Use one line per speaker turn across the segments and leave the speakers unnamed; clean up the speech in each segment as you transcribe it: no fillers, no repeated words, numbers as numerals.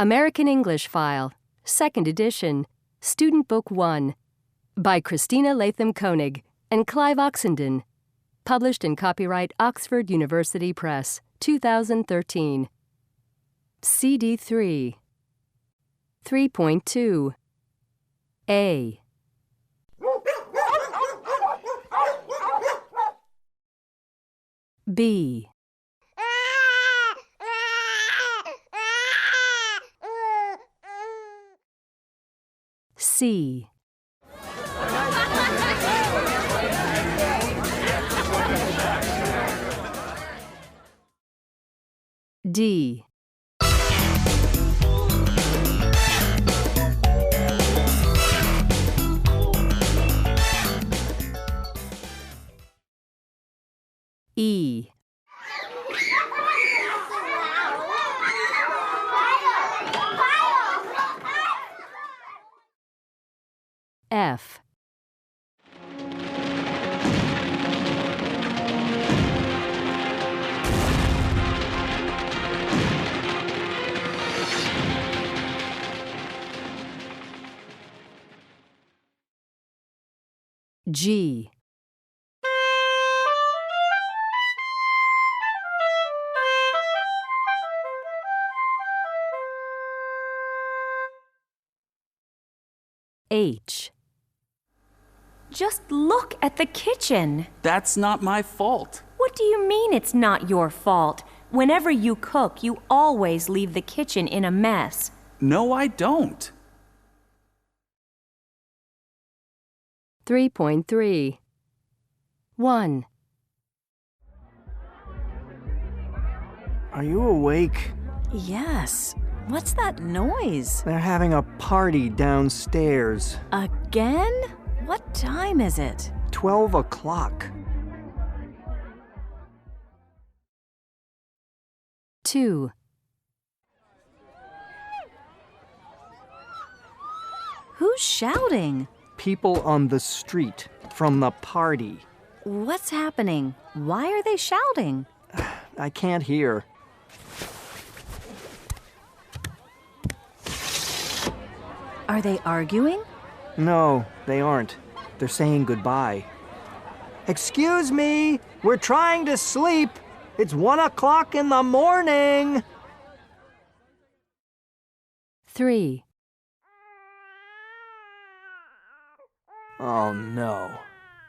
American English File, 2nd edition, Student Book 1, by Christina Latham Koenig and Clive Oxenden. Published in copyright Oxford University Press, 2013. CD 3. 3.2. A. B. C. D. E. F. G. H.
Just look at the kitchen.
That's not my fault.
What do you mean it's not your fault? Whenever you cook, you always leave the kitchen in a mess.
No, I don't.
3.3. 1.
Are you awake?
Yes. What's that noise?
They're having a party downstairs.
Again? What time is it?
12 o'clock.
2.
Who's shouting?
People on the street from the party.
What's happening? Why are they shouting?
I can't hear.
Are they arguing?
No, they aren't. They're saying goodbye. Excuse me, we're trying to sleep. It's 1 o'clock in the morning.
3.
Oh no.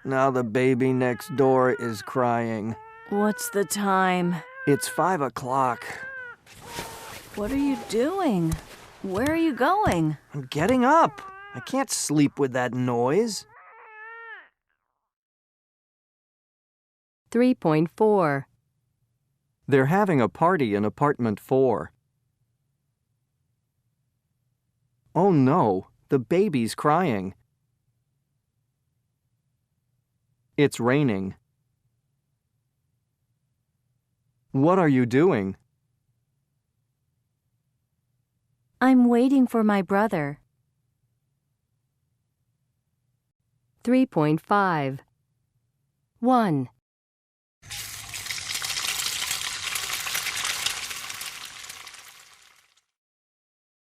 Now the baby next door is crying.
What's the time?
It's 5 o'clock.
What are you doing? Where are you going?
I'm getting up. I can't sleep with that noise.
3.4.
They're having a party in apartment 4. Oh no, the baby's crying. It's raining. What are you doing?
I'm waiting for my brother.
3.5. 1.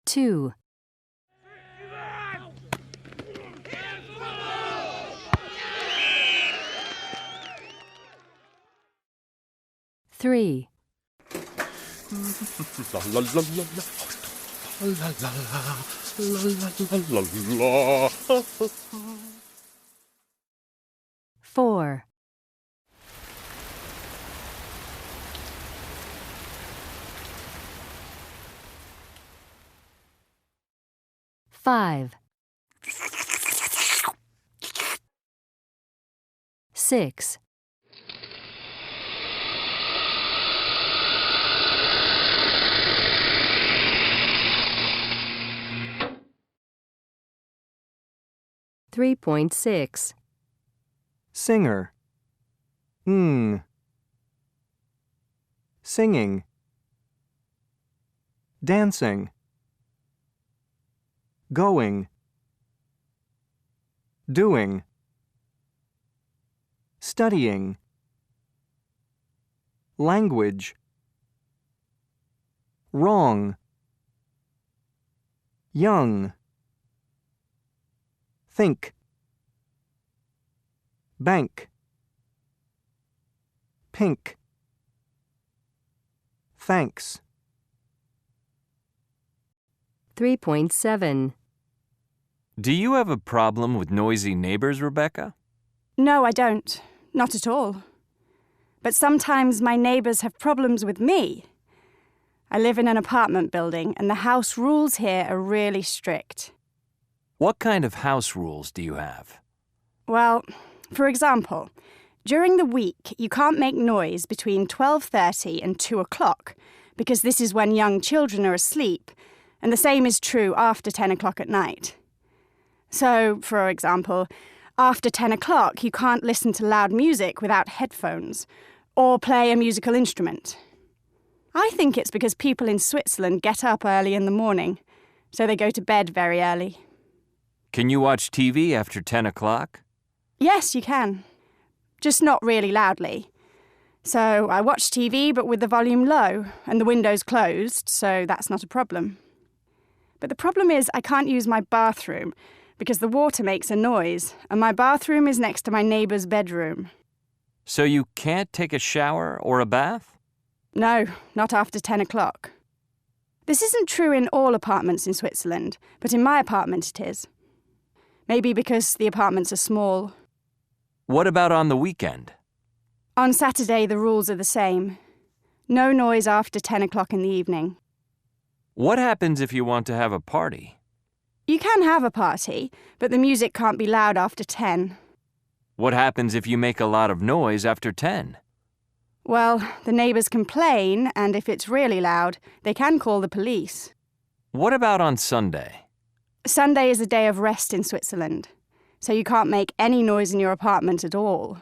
Two. 3.
La la la la la. La la la la la la.
4. 5. 6. 3.6.
Singer. Singing. Dancing. Going. Doing. Studying. Language. Wrong. young. Think. Bank. Pink. Thanks.
3.7.
Do you have a problem with noisy neighbors, Rebecca?
No, I don't. Not at all. But sometimes my neighbors have problems with me. I live in an apartment building, and the house rules here are really strict.
What kind of house rules do you have?
Well, for example, during the week, you can't make noise between 12:30 and 2 o'clock, because this is when young children are asleep, and the same is true after 10 o'clock at night. So, for example, after 10 o'clock, you can't listen to loud music without headphones, or play a musical instrument. I think it's because people in Switzerland get up early in the morning, so they go to bed very early.
Can you watch TV after 10 o'clock?
Yes, you can. Just not really loudly. So I watch TV, but with the volume low, and the windows closed, so that's not a problem. But the problem is I can't use my bathroom, because the water makes a noise, and my bathroom is next to my neighbour's bedroom.
So you can't take a shower or a bath?
No, not after 10 o'clock. This isn't true in all apartments in Switzerland, but in my apartment it is. Maybe because the apartments are small.
What about on the weekend?
On Saturday, the rules are the same. No noise after 10 o'clock in the evening.
What happens if you want to have a party?
You can have a party, but the music can't be loud after 10.
What happens if you make a lot of noise after 10?
Well, the neighbours complain, and if it's really loud, they can call the police.
What about on Sunday?
Sunday is a day of rest in Switzerland, so you can't make any noise in your apartment at all.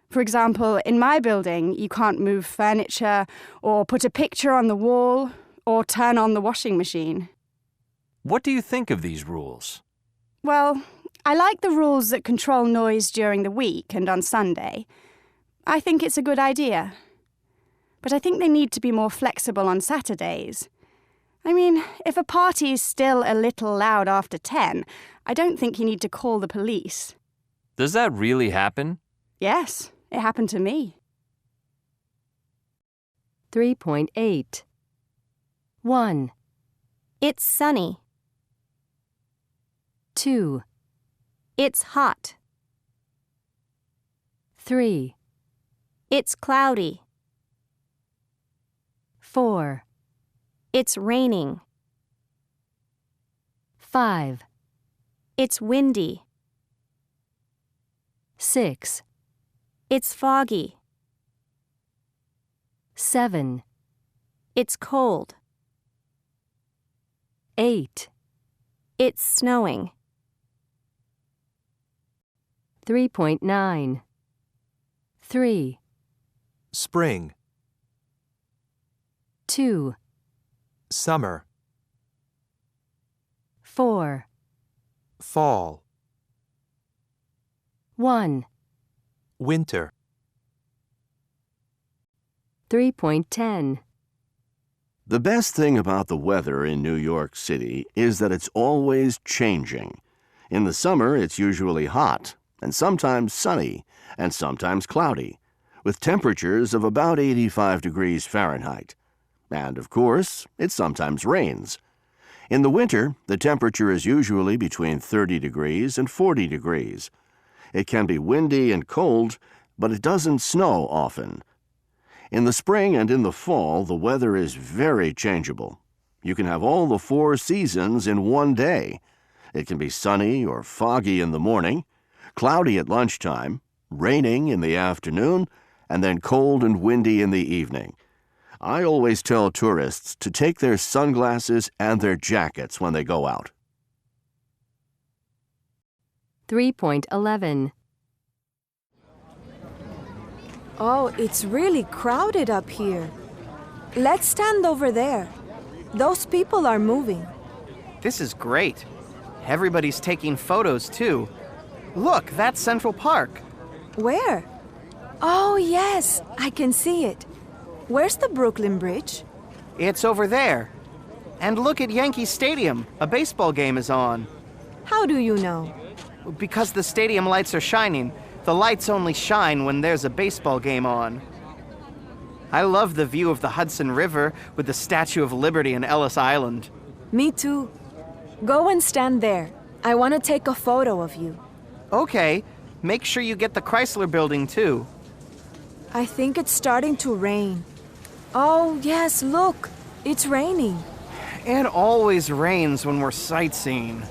For example, in my building, you can't move furniture, or put a picture on the wall, or turn on the washing machine.
What do you think of these rules?
Well, I like the rules that control noise during the week and on Sunday. I think it's a good idea. But I think they need to be more flexible on Saturdays. I mean, if a party is still a little loud after 10, I don't think you need to call the police.
Does that really happen?
Yes, it happened to me.
3.8. 1,
It's sunny.
2,
It's hot.
3,
It's cloudy.
4,
It's raining.
5,
It's windy.
6,
It's foggy.
7,
It's cold.
8,
It's snowing.
3.9. 3,
Spring,
2,
summer,
4,
fall,
1,
winter.
3.10.
The best thing about the weather in New York City is that it's always changing. In the summer, it's usually hot, and sometimes sunny, and sometimes cloudy, with temperatures of about 85 degrees Fahrenheit. And, of course, it sometimes rains. In the winter, the temperature is usually between 30 degrees and 40 degrees. It can be windy and cold, but it doesn't snow often. In the spring and in the fall, the weather is very changeable. You can have all the 4 seasons in one day. It can be sunny or foggy in the morning, cloudy at lunchtime, raining in the afternoon, and then cold and windy in the evening. I always tell tourists to take their sunglasses and their jackets when they go out.
3.11.
Oh, it's really crowded up here. Let's stand over there. Those people are moving.
This is great. Everybody's taking photos, too. Look, that's Central Park.
Where? Oh, yes, I can see it. Where's the Brooklyn Bridge?
It's over there. And look at Yankee Stadium. A baseball game is on.
How do you know?
Because the stadium lights are shining. The lights only shine when there's a baseball game on. I love the view of the Hudson River with the Statue of Liberty in Ellis Island.
Me too. Go and stand there. I want to take a photo of you.
Okay, make sure you get the Chrysler Building too.
I think it's starting to rain. Oh, yes, look. It's raining.
It always rains when we're sightseeing.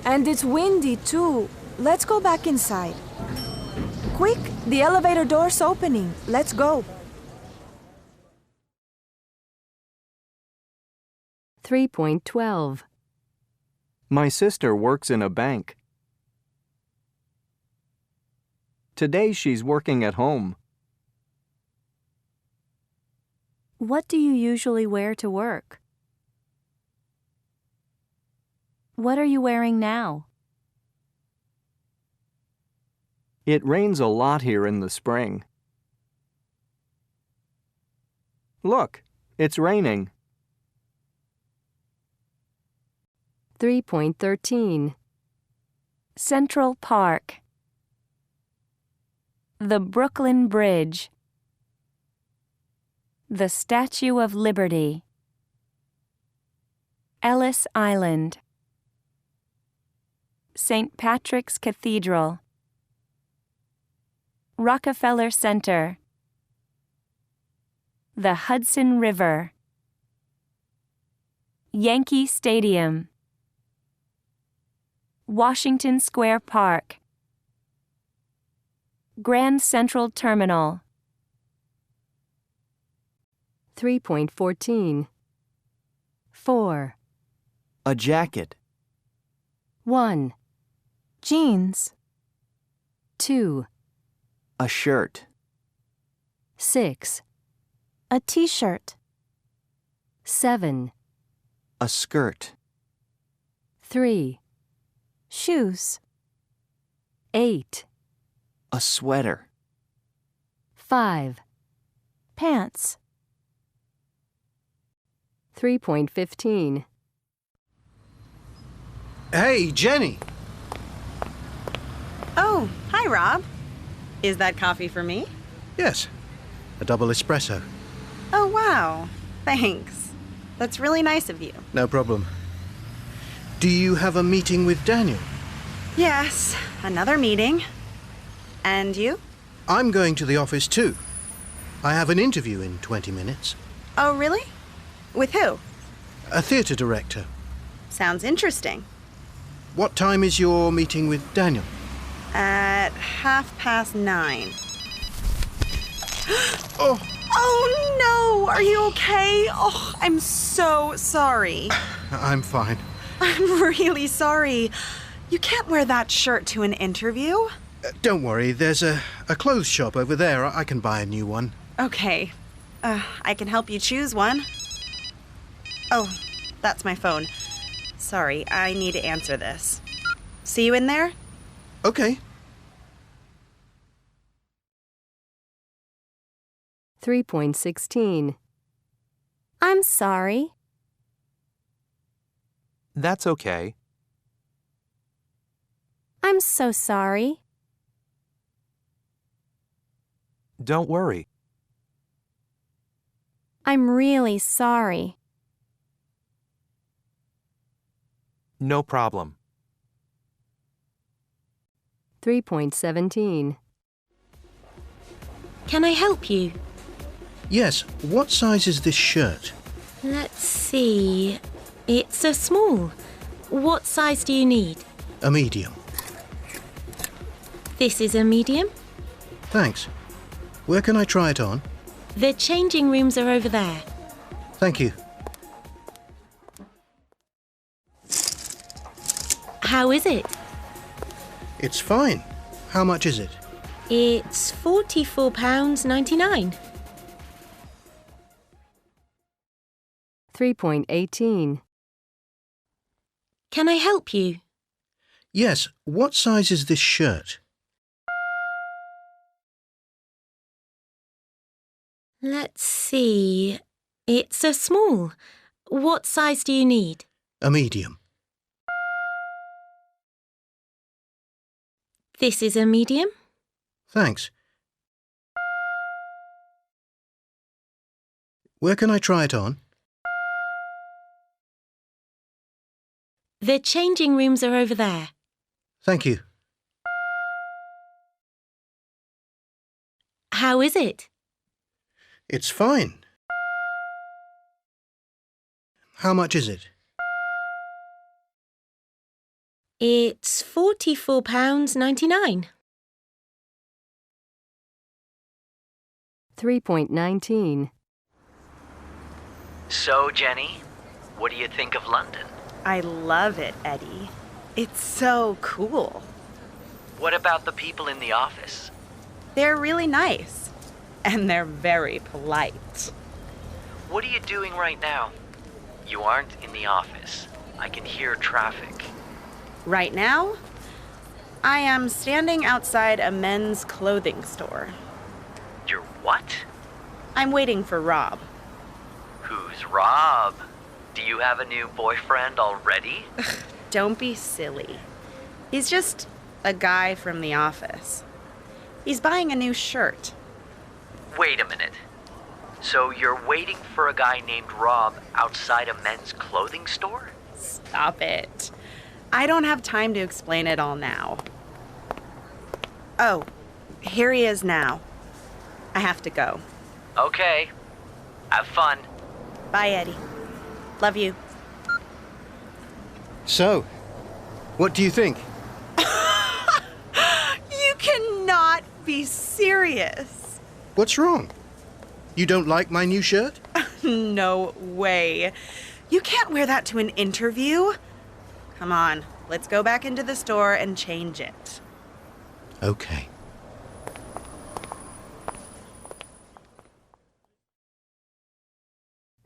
And it's windy too. Let's go back inside. Quick, the elevator door's opening. Let's go.
3.12.
My sister works in a bank. Today she's working at home.
What do you usually wear to work? What are you wearing now?
It rains a lot here in the spring. Look, it's raining.
3.13.
Central Park. The Brooklyn Bridge. The Statue of Liberty. Ellis Island. St. Patrick's Cathedral. Rockefeller Center. The Hudson River. Yankee Stadium. Washington Square Park. Grand Central Terminal.
3.14. 4.
A jacket.
1.
Jeans.
2.
A shirt.
6.
A t-shirt.
7.
A skirt.
3.
Shoes.
8.
A sweater.
5.
Pants.
3.15.
Hey, Jenny.
Oh, hi, Rob. Is that coffee for me?
Yes, a double espresso.
Oh, wow. Thanks. That's really nice of you.
No problem. Do you have a meeting with Daniel?
Yes, another meeting. And you?
I'm going to the office too. I have an interview in 20 minutes.
Oh, really? With who?
A theatre director.
Sounds interesting.
What time is your meeting with Daniel?
At 9:30.
Oh!
Oh, no! Are you okay? Oh, I'm so sorry.
I'm fine.
I'm really sorry. You can't wear that shirt to an interview.
Don't worry, there's a clothes shop over there. I can buy a new one.
Okay. I can help you choose one. Oh, that's my phone. Sorry, I need to answer this. See you in there?
Okay.
3.16.
I'm sorry.
That's okay.
I'm so sorry.
Don't worry.
I'm really sorry.
No problem.
3.17.
Can I help you?
Yes, what size is this shirt?
Let's see. It's a small. What size do you need?
A medium.
This is a medium.
Thanks. Where can I try it on?
The changing rooms are over there.
Thank you.
How is it?
It's fine. How much is it?
It's £44.99.
3.18.
Can I help you?
Yes, what size is this shirt?
Let's see. It's a small. What size do you need?
A medium.
This is a medium.
Thanks. Where can I try it on?
The changing rooms are over there.
Thank you.
How is it?
It's fine. How much is it?
It's £44.99.
3.19.
So, Jenny, what do you think of London?
I love it, Eddie. It's so cool.
What about the people in the office?
They're really nice. And they're very polite.
What are you doing right now? You aren't in the office. I can hear traffic.
Right now, I am standing outside a men's clothing store.
You're what?
I'm waiting for Rob.
Who's Rob? Do you have a new boyfriend already?
Don't be silly. He's just a guy from the office. He's buying a new shirt.
Wait a minute. So you're waiting for a guy named Rob outside a men's clothing store?
Stop it. I don't have time to explain it all now. Oh, here he is now. I have to go.
Okay. Have fun.
Bye, Eddie. Love you.
So, what do you think?
You cannot be serious.
What's wrong? You don't like my new shirt?
No way. You can't wear that to an interview. Come on, let's go back into the store and change it.
Okay.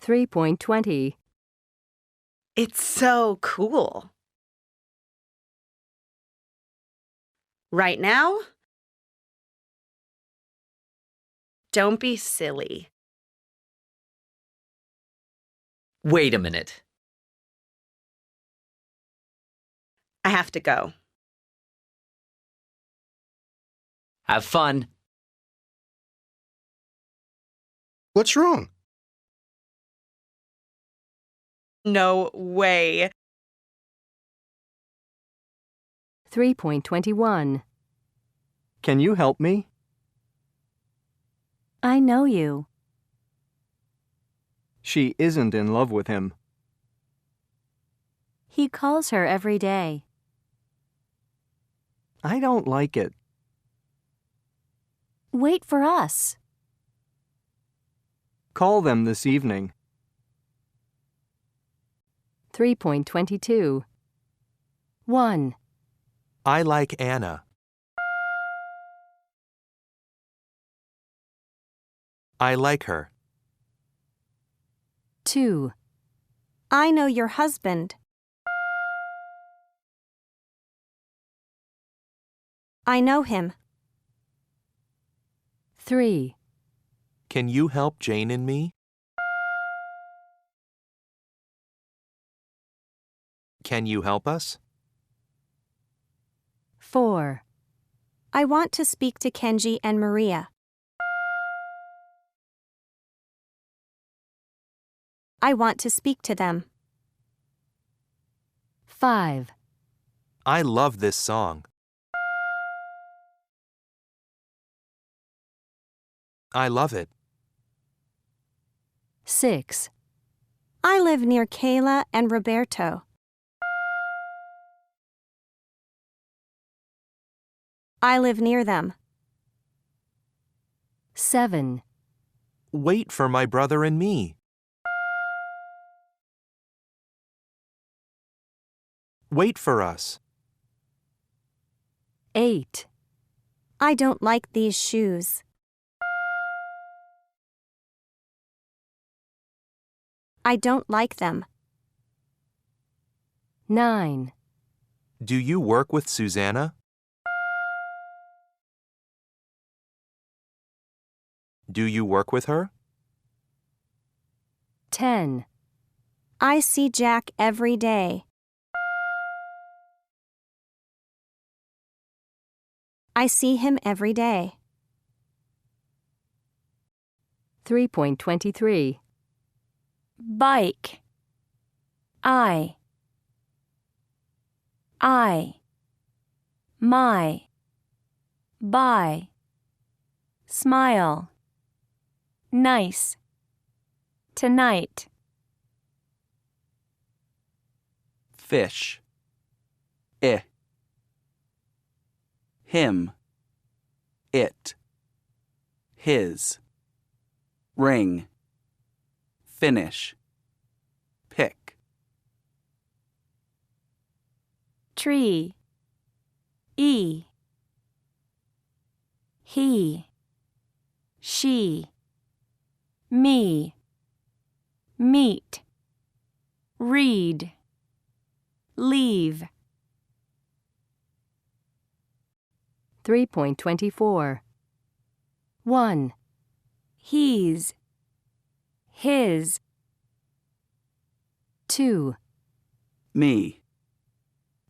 $3.20.
It's so cool. Right now? Don't be silly.
Wait a minute.
I have to go.
Have fun.
What's wrong?
No way.
3.21.
Can you help me?
I know you.
She isn't in love with him.
He calls her every day.
I don't like it.
Wait for us.
Call them this evening.
3.22. 1.
I like Anna. I like her.
2. I know your husband. I know him.
3.
Can you help Jane and me? Can you help us?
4.
I want to speak to Kenji and Maria. I want to speak to them.
5.
I love this song. I love it.
6.
I live near Kayla and Roberto. I live near them.
7.
Wait for my brother and me. Wait for us.
8.
I don't like these shoes. I don't like them.
9.
Do you work with Susanna? Do you work with her?
10.
I see Jack every day. I see him every day.
3.23.
Bike. I. My. Buy. Smile. Nice. Tonight.
Fish. Him. It. His. Ring. Finish. Pick.
Tree. He. She. Me. Meet. Read. Leave.
3.24. 1.
He's. His.
2.
Me.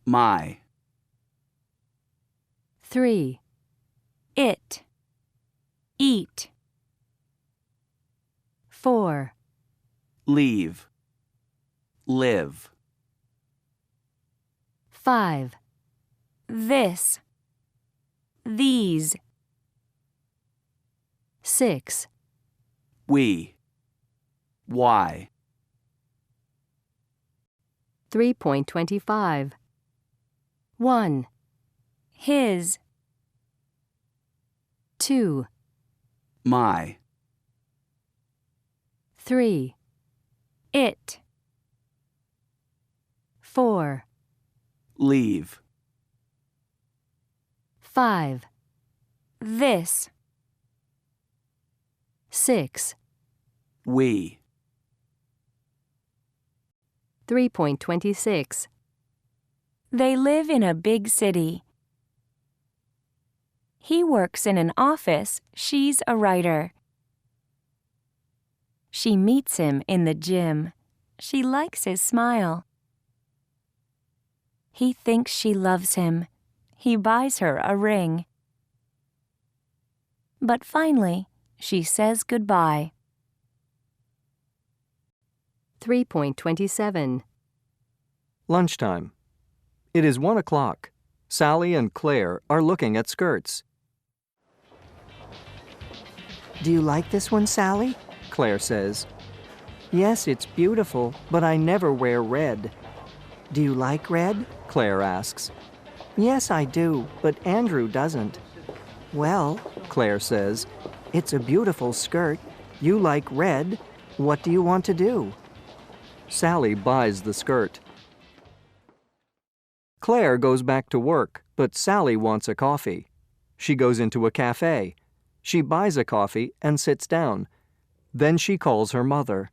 My.
3.
It. Eat.
4.
Leave. Live.
5.
This. These.
6.
We. Why.
3.25. 1.
His.
2.
My.
3.
It.
4.
Leave.
5.
This.
6.
We.
3.26.
They live in a big city. He works in an office. She's a writer. She meets him in the gym. She likes his smile. He thinks she loves him. He buys her a ring. But finally, she says goodbye.
3.27.
Lunchtime. It is 1 o'clock. Sally and Claire are looking at skirts. Do you like this one, Sally? Claire says. Yes, it's beautiful, but I never wear red. Do you like red? Claire asks. Yes, I do, but Andrew doesn't. Well, Claire says, it's a beautiful skirt. You like red. What do you want to do? Sally buys the skirt. Claire goes back to work, but Sally wants a coffee. She goes into a cafe. She buys a coffee and sits down. Then she calls her mother.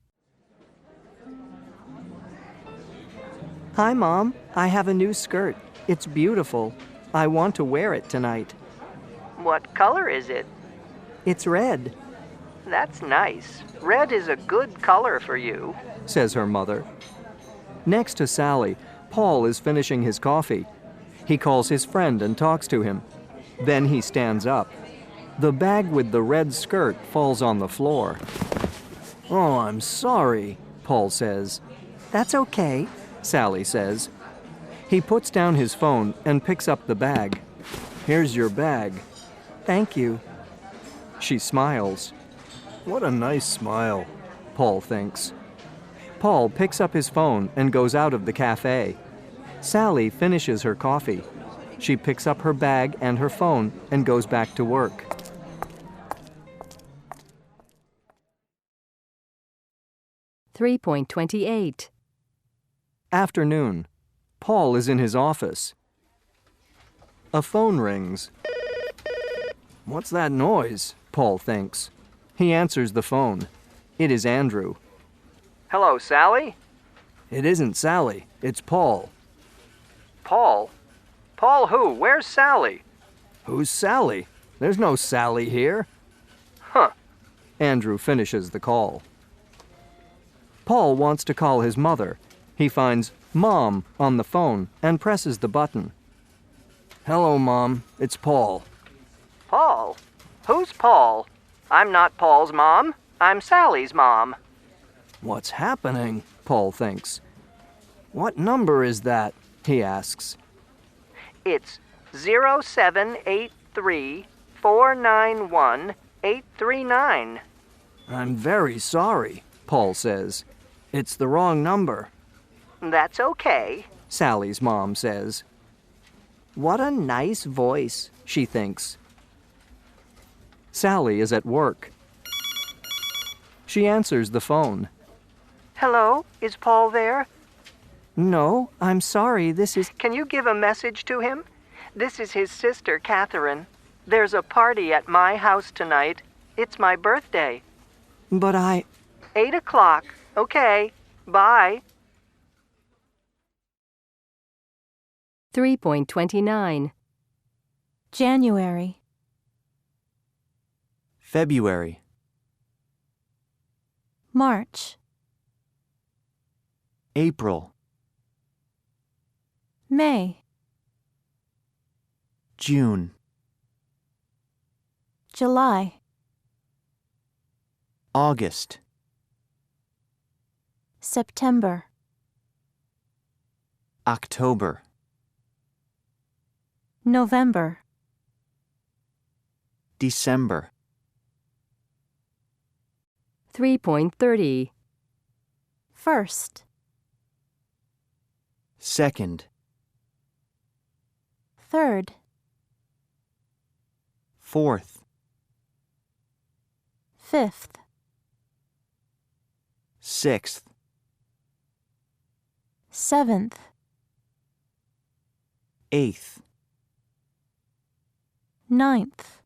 Hi, Mom. I have a new skirt. It's beautiful. I want to wear it tonight.
What color is it?
It's red,
That's nice. Red is a good color for you.
says her mother. Next to Sally, Paul is finishing his coffee. He calls his friend and talks to him. Then he stands up. The bag with the red skirt falls on the floor. Oh, I'm sorry, Paul says. That's okay, Sally says. He puts down his phone and picks up the bag. Here's your bag. Thank you. She smiles. What a nice smile, Paul thinks. Paul picks up his phone and goes out of the cafe. Sally finishes her coffee. She picks up her bag and her phone and goes back to work.
(3.28)
Afternoon. Paul is in his office. A phone rings. What's that noise? Paul thinks. He answers the phone. It is Andrew.
Hello, Sally?
It isn't Sally. It's Paul.
Paul? Paul who? Where's Sally?
Who's Sally? There's no Sally here.
Huh.
Andrew finishes the call. Paul wants to call his mother. He finds Mom on the phone and presses the button. Hello, Mom. It's Paul.
Paul? Who's Paul? I'm not Paul's mom. I'm Sally's mom.
What's happening? Paul thinks. What number is that? He asks.
It's 0783-491-839.
I'm very sorry, Paul says. It's the wrong number.
That's okay,
Sally's mom says. What a nice voice, she thinks. Sally is at work. She answers the phone.
Hello, is Paul there?
No, I'm sorry, this is...
Can you give a message to him? This is his sister, Catherine. There's a party at my house tonight. It's my birthday.
But
8 o'clock. Okay, bye.
3.29.
January.
February.
March.
April.
May.
June.
July.
August.
September.
October.
November.
December.
3.30.
First.
Second.
Third.
Fourth.
Fifth.
Sixth.
Seventh.
Eighth.
Ninth.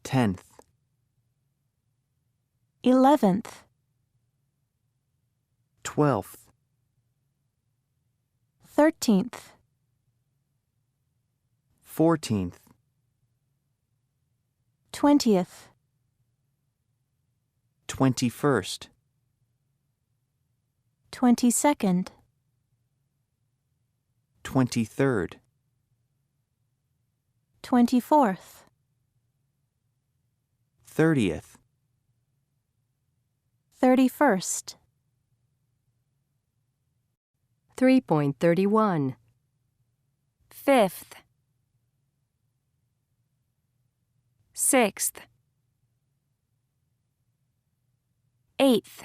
10th.
11th.
12th.
13th.
14th.
20th.
21st.
22nd.
23rd.
24th.
30th.
31st.
3.31.
Fifth. Sixth. Eighth.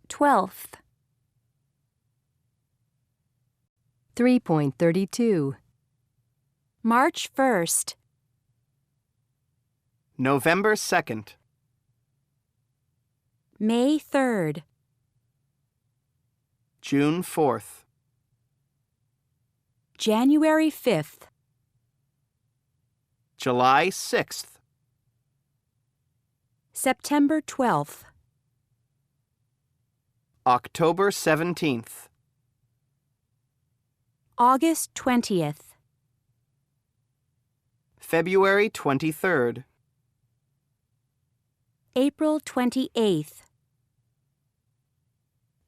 12th.
3.32.
March 1st.
November 2nd.
May 3rd.
June 4th.
January 5th.
July 6th.
September 12th.
October 17th.
August 20th.
February 23rd.
April 28th.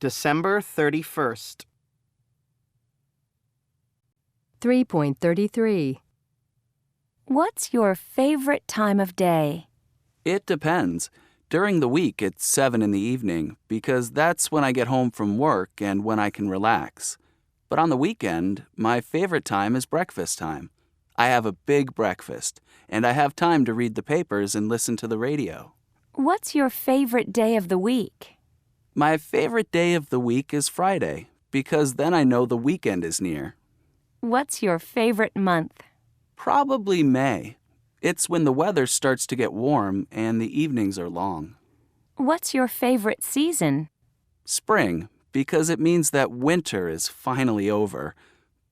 December 31st.
3.33.
What's your favorite time of day?
It depends. During the week, it's 7 in the evening because that's when I get home from work and when I can relax. But on the weekend, my favorite time is breakfast time. I have a big breakfast, and I have time to read the papers and listen to the radio.
What's your favorite day of the week?
My favorite day of the week is Friday because then I know the weekend is near.
What's your favorite month?
Probably May. It's when the weather starts to get warm and the evenings are long.
What's your favorite season?
Spring, because it means that winter is finally over.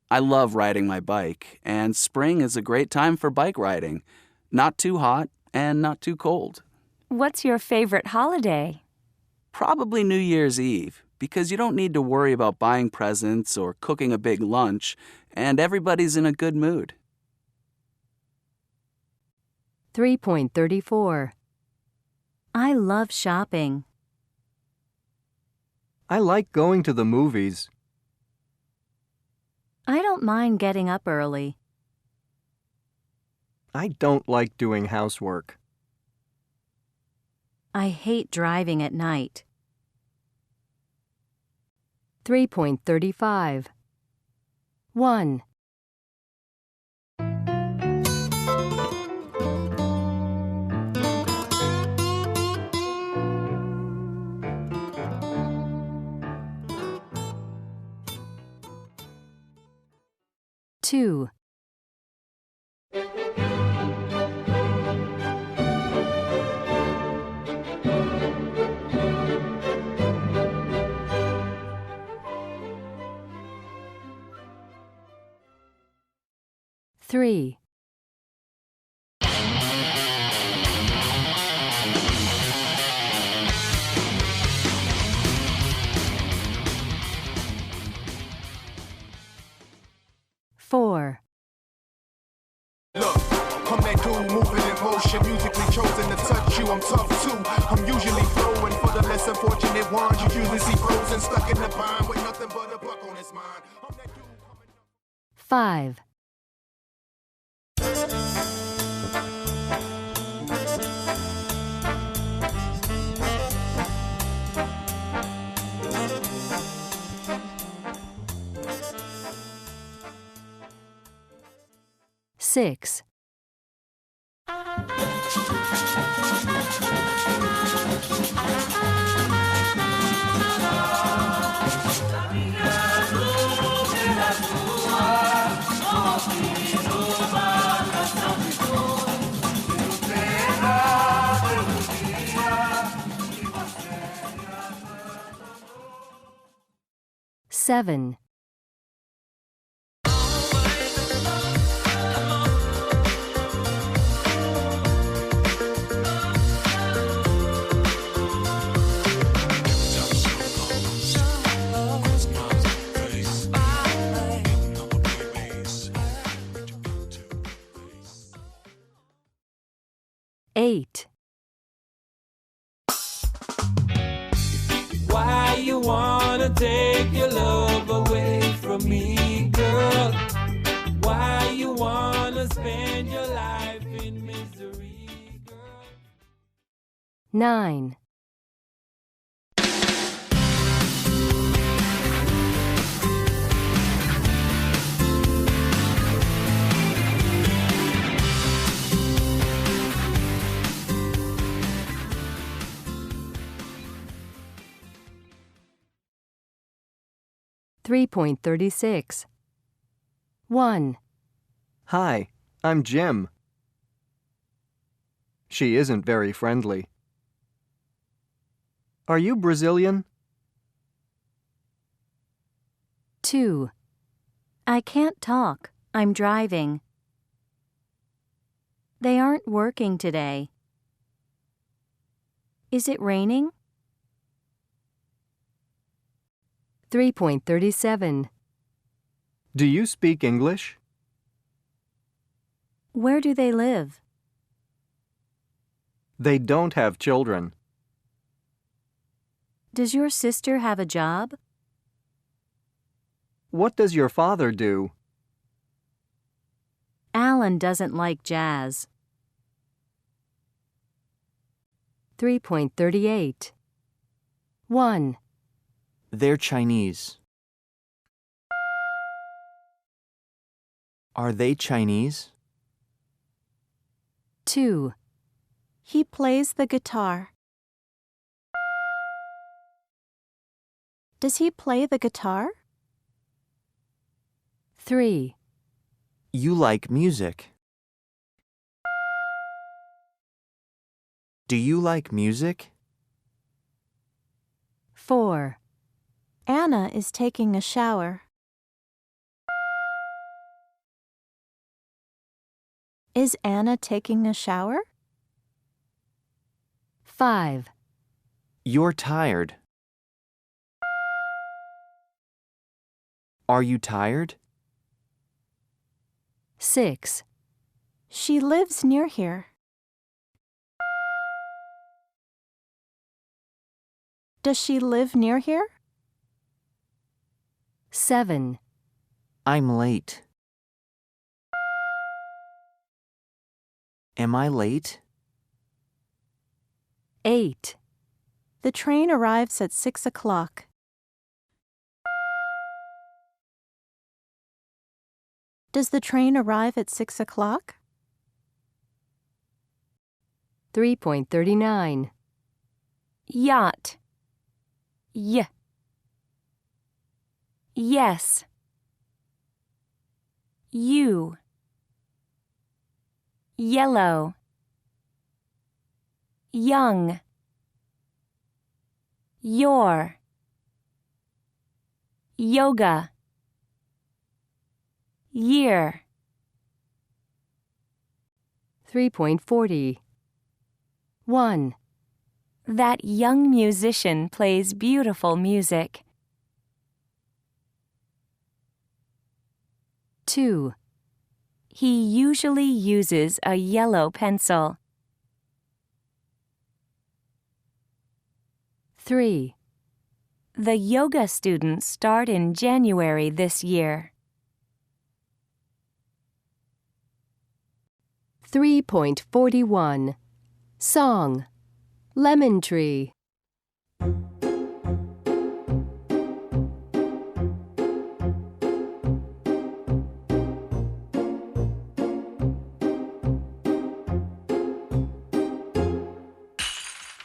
I love riding my bike, and spring is a great time for bike riding. Not too hot and not too cold.
What's your favorite holiday?
Probably New Year's Eve, because you don't need to worry about buying presents or cooking a big lunch, and everybody's in a good mood.
3.34.
I love shopping.
I like going to the movies.
I don't mind getting up early.
I don't like doing housework.
I hate driving at night.
3.35. 1. Two. 3. 4.
Look, I'm that dude moving in motion, musically chosen to touch you. I'm tough too. I'm usually flowing for the less unfortunate ones. You usually see frozen, stuck in the vine with nothing but a buck on his mind. I'm that dude coming up.
5. 6. 7. 8.
Why you wanna take your love away from me, girl? Why you wanna spend your life in misery, girl?
9. 3.36. 1.
Hi, I'm Jim. She isn't very friendly. Are you Brazilian?
2. I can't talk. I'm driving. They aren't working today. Is it raining?
3.37.
Do you speak English?
Where do they live?
They don't have children.
Does your sister have a job?
What does your father do?
Alan doesn't like jazz.
3.38. 1.
They're Chinese. Are they Chinese?
2.
He plays the guitar. Does he play the guitar?
3.
You like music. Do you like music?
4.
Anna is taking a shower. Is Anna taking a shower?
5.
You're tired. Are you tired?
6.
She lives near here. Does she live near here?
7,
I'm late. Am I late?
8,
The train arrives at 6 o'clock. Does the train arrive at 6 o'clock?
3.39,
Yacht. Yes. You. Yellow. Young. Your. Yoga. Year.
3.40, 1,
That young musician plays beautiful music.
2,
He usually uses a yellow pencil.
3,
The yoga students start in January this year.
3.41, Song, Lemon Tree.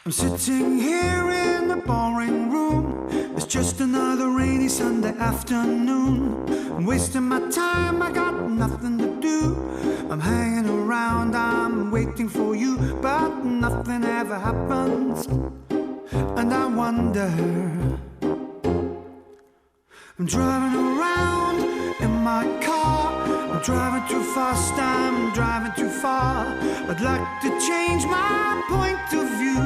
I'm sitting here in the boring room. It's just another rainy Sunday afternoon. I'm wasting my time, I got nothing to do. I'm hanging around, I'm waiting for you, but nothing ever happens. And I wonder, I'm driving around in my car. I'm driving too fast, I'm driving too far. I'd like to change my point of view.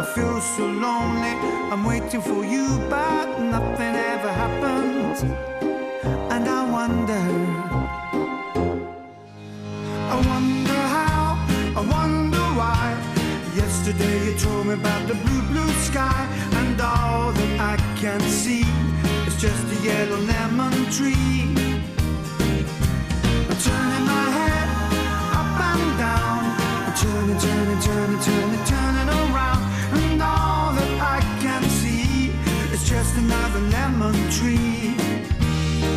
I feel so lonely, I'm waiting for you, but nothing ever happens. And I wonder how, I wonder why. Yesterday you told me about the blue, blue sky, and all that I can see is just a yellow lemon tree. I'm turning my head up and down. I'm turning, turning, turning, turning, turning around, and all that I can see is just another lemon tree.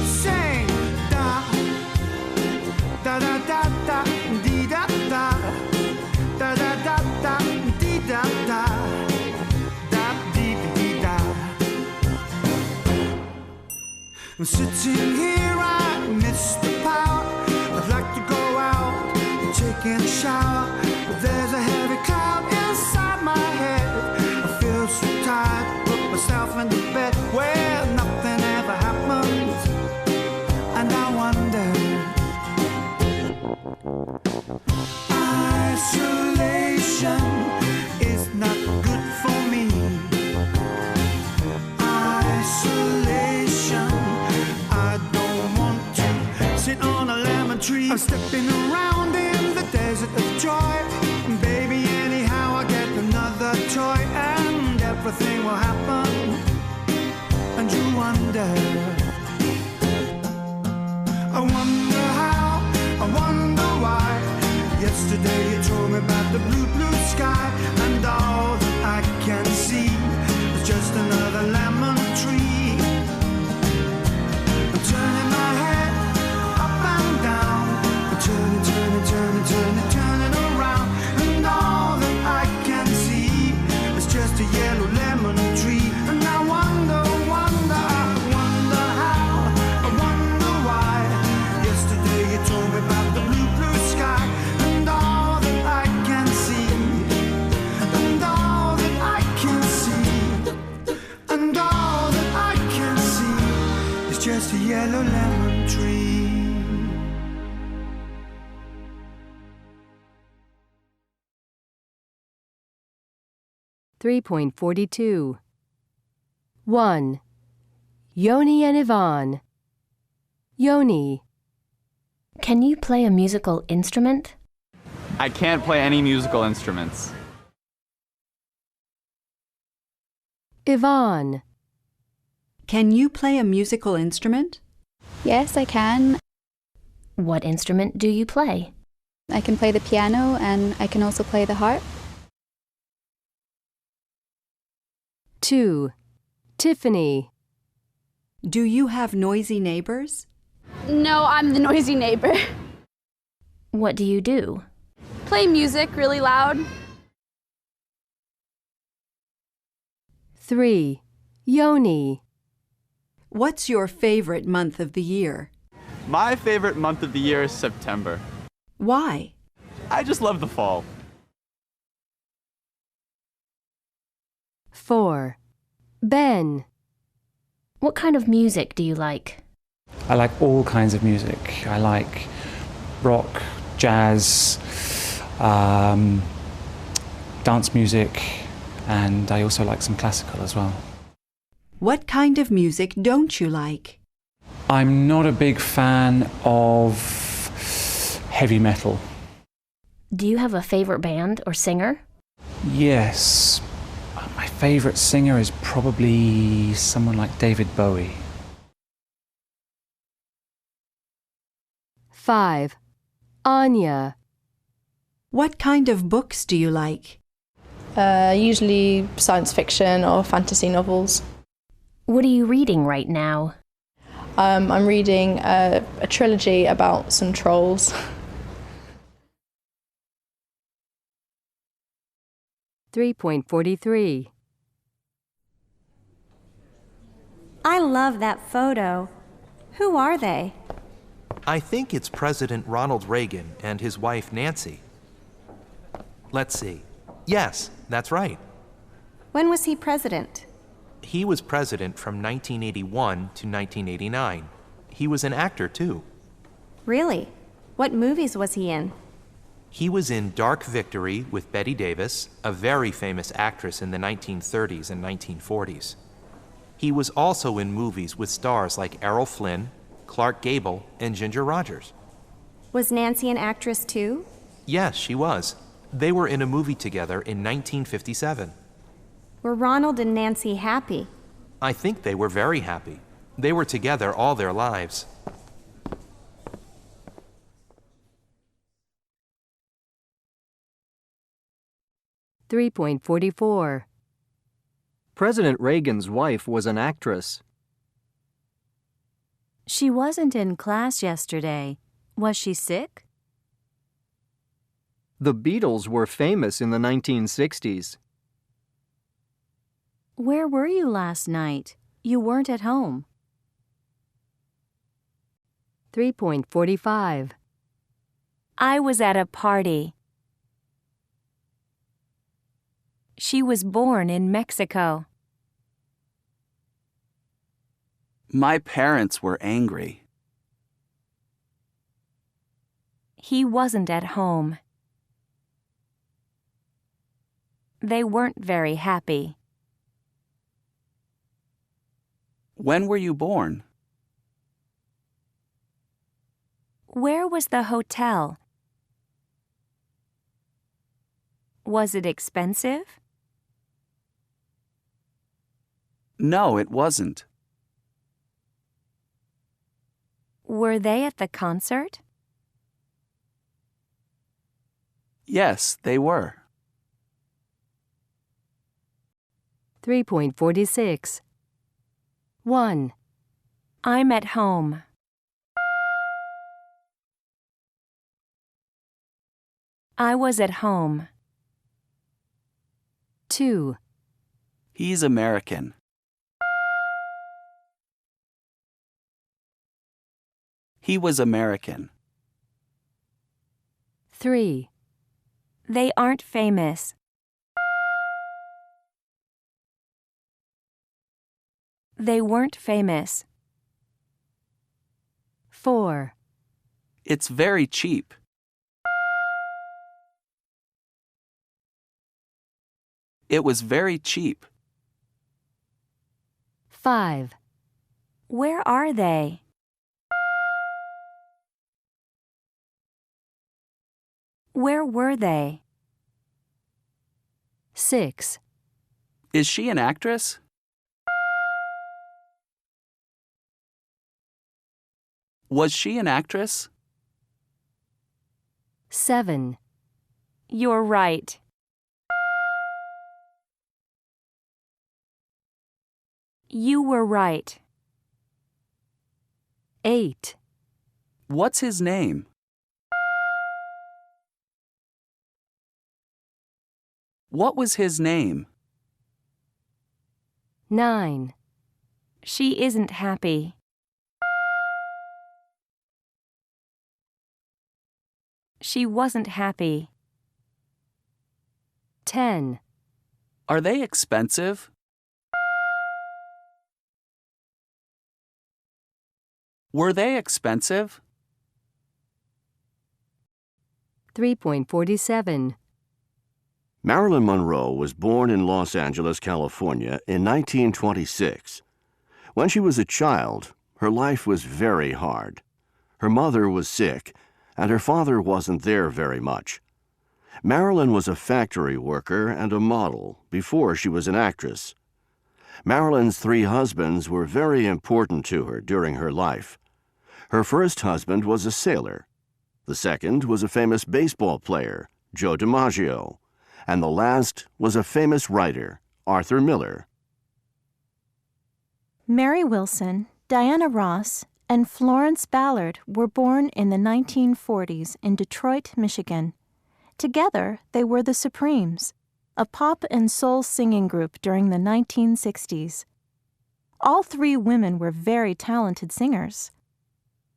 Sing da da da da da dee da da da da da da dee da da da dee dee da. I'm sitting here, I miss the power. I'd like to go out and take in a shower, but there's a heavy cloud inside my head. I feel so tired, put myself in the bed where nothing ever happens. And I wonder, isolation is not good for me. Isolation, I don't want to sit on a lemon tree. I'm stepping around in the desert of joy. Baby, anyhow I get another toy, and everything will happen. And you wonder, I wonder how, I wonder why. Yesterday you told me about the blue, blue sky, and all that I can see is just another lemon tree. I'm turning my head up and down. I'm turning, turning, turning, turning, turning around, and all that I can see is just a yellow lemon tree. And I wonder, wonder, wonder how, I wonder why. Yesterday you told me about the blue, blue sky, and all that I can see, and all that I can see, and all that I can see is just a yellow lemon tree.
3.42, 1, Yoni and Yvonne. Yoni.
Can you play a musical instrument?
I can't play any musical instruments.
Yvonne.
Can you play a musical instrument?
Yes, I can.
What instrument do you play?
I can play the piano and I can also play the harp.
2. Tiffany.
Do you have noisy neighbors?
No, I'm the noisy neighbor.
What do you do?
Play music really loud.
3. Yoni.
What's your favorite month of the year?
My favorite month of the year is September.
Why?
I just love the fall.
4. Ben.
What kind of music do you like?
I like all kinds of music. I like rock, jazz, dance music, and I also like some classical as well.
What kind of music don't you like?
I'm not a big fan of heavy metal.
Do you have a favorite band or singer?
Yes. My favorite singer is probably someone like David Bowie.
5. Anya.
What kind of books do you like?
Usually science fiction or fantasy novels.
What are you reading right now?
I'm reading a trilogy about some trolls.
3.43.
I love that photo. Who are they?
I think it's President Ronald Reagan and his wife Nancy. Let's see. Yes, that's right.
When was he president?
He was president from 1981 to 1989. He was an actor, too.
Really? What movies was he in?
He was in Dark Victory with Bette Davis, a very famous actress in the 1930s and 1940s. He was also in movies with stars like Errol Flynn, Clark Gable, and Ginger Rogers.
Was Nancy an actress too?
Yes, she was. They were in a movie together in 1957.
Were Ronald and Nancy happy?
I think they were very happy. They were together all their lives.
(3.44)
President Reagan's wife was an actress.
She wasn't in class yesterday. Was she sick?
The Beatles were famous in the 1960s.
Where were you last night? You weren't at home.
3.45
I was at a party. She was born in Mexico.
My parents were angry.
He wasn't at home. They weren't very happy.
When were you born?
Where was the hotel? Was it expensive?
No, it wasn't.
Were they at the concert?
Yes, they were.
3.46 1.
I'm at home. I was at home.
2.
He's American. He was American.
3.
They aren't famous. They weren't famous.
4.
It's very cheap. It was very cheap.
5.
Where are they? Where were they?
6.
Is she an actress? Was she an actress?
7.
You're right. You were right.
8.
What's his name? What was his name?
9.
She isn't happy. She wasn't happy.
10.
Are they expensive? Were they expensive?
3.47.
Marilyn Monroe was born in Los Angeles, California in 1926. When she was a child, her life was very hard. Her mother was sick, and her father wasn't there very much. Marilyn was a factory worker and a model before she was an actress. Marilyn's 3 husbands were very important to her during her life. Her first husband was a sailor. The second was a famous baseball player, Joe DiMaggio. And the last was a famous writer, Arthur Miller.
Mary Wilson, Diana Ross, and Florence Ballard were born in the 1940s in Detroit, Michigan. Together, they were the Supremes, a pop and soul singing group during the 1960s. All 3 women were very talented singers.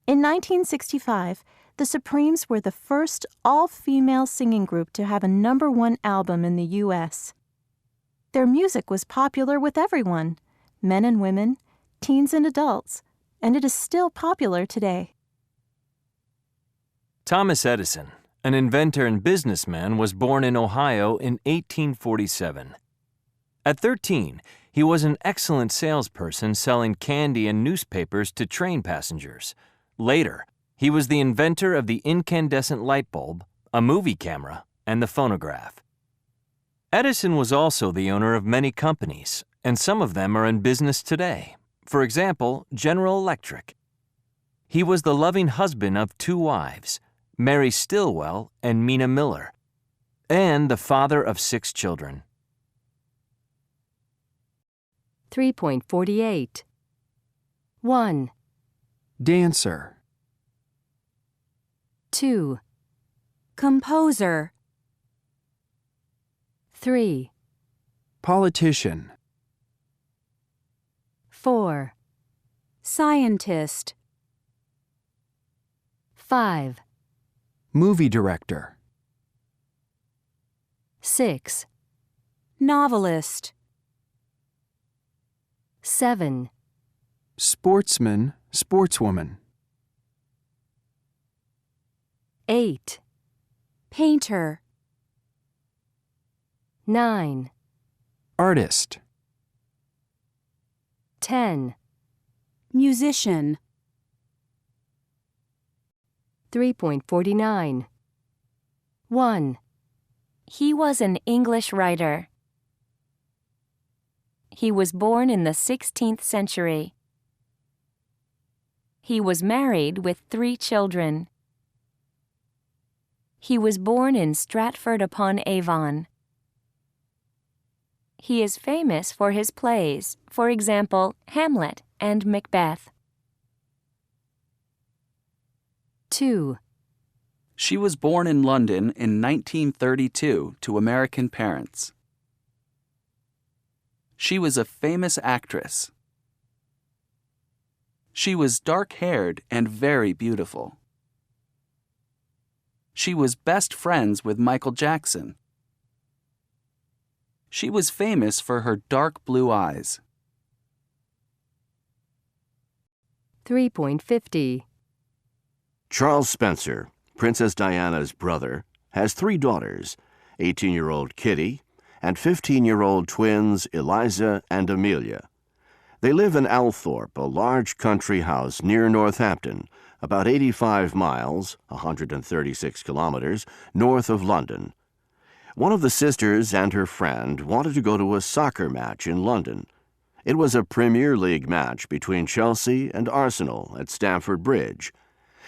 In 1965, the Supremes were the first all-female singing group to have a #1 album in the U.S. Their music was popular with everyone, men and women, teens and adults, and it is still popular today.
Thomas Edison, an inventor and businessman, was born in Ohio in 1847. At 13, he was an excellent salesperson selling candy and newspapers to train passengers. Later, he was the inventor of the incandescent light bulb, a movie camera, and the phonograph. Edison was also the owner of many companies, and some of them are in business today. For example, General Electric. He was the loving husband of 2 wives, Mary Stilwell and Mina Miller, and the father of 6 children.
3.48. 1.
Dancer.
2.
Composer.
3.
Politician.
4.
Scientist.
5.
Movie director.
6.
Novelist.
7.
Sportsman, sportswoman.
8.
Painter.
9.
Artist.
10.
Musician.
3.49. 1.
He was an English writer. He was born in the 16th century. He was married with 3 children. He was born in Stratford-upon-Avon. He is famous for his plays, for example, Hamlet and Macbeth.
2.
She was born in London in 1932 to American parents. She was a famous actress. She was dark-haired and very beautiful. She was best friends with Michael Jackson. She was famous for her dark blue eyes.
3.50.
Charles Spencer, Princess Diana's brother, has 3 daughters, 18-year-old Kitty and 15-year-old twins Eliza and Amelia. They live in Althorpe, a large country house near Northampton, about 85 miles, 136 kilometers, north of London. One of the sisters and her friend wanted to go to a soccer match in London. It was a Premier League match between Chelsea and Arsenal at Stamford Bridge.